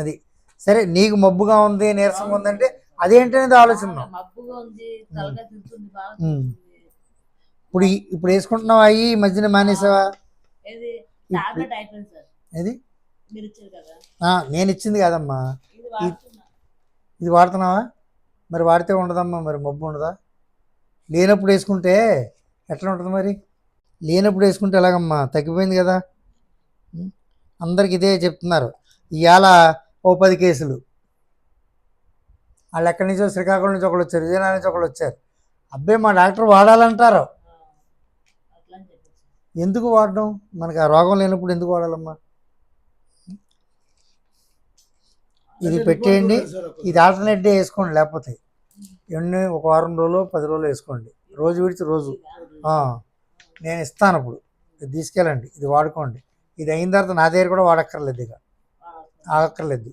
అది సరే, నీకు మబ్బుగా ఉంది నీరసంగా ఉందంటే అదేంటనేది ఆలోచిద్దాం. మబ్బుగా ఉంది, తలగా తిరుగుతుంది, బాగా ఉమ్. తిరుగుతుంది. ఇప్పుడు వేసుకుంటున్నావా అయ్యి ఈ మధ్యన మానేసావా? ఏది టాబ్లెట్ అయిపోయింది సార్. ఏది మీరు ఇచ్చారు కదా, నేను ఇచ్చింది కాదమ్మా, ఇది వాడుతున్నా. ఇది వాడుతున్నావా? మరి వాడితే ఉండదమ్మా, మరి మబ్బు ఉండదా? లేనప్పుడు వేసుకుంటే ఎట్లా ఉంటుంది మరి? లేనప్పుడు వేసుకుంటే ఎలాగమ్మా? తగ్గిపోయింది కదా. ఉం? అందరికి ఇదే చెప్తున్నారు. ఇవాళ ఓ 10 కేసులు, వాళ్ళు ఎక్కడి నుంచో శ్రీకాకుళం నుంచి ఒకళ్ళు వచ్చారు, విజయనగరం నుంచి ఒకళ్ళు వచ్చారు. అబ్బాయి మా డాక్టర్ వాడాలంటారు. అట్లా అని చెప్పేసి ఎందుకు వాడడం? మనకి ఆ రోగం లేనప్పుడు ఎందుకు వాడాలమ్మా? ఇది పెట్టేయండి, ఇది ఆల్టర్నేట్ డే వేసుకోండి. లేకపోతే ఒక వారం రోజులు 10 రోజులు వేసుకోండి, రోజు విడిచి రోజు. నేను ఇస్తాను ఇప్పుడు, ఇది తీసుకెళ్ళండి, ఇది వాడుకోండి. ఇది అయిన తర్వాత నా దగ్గర కూడా వాడక్కర్లేదు, ఇక ఆగక్కర్లేదు.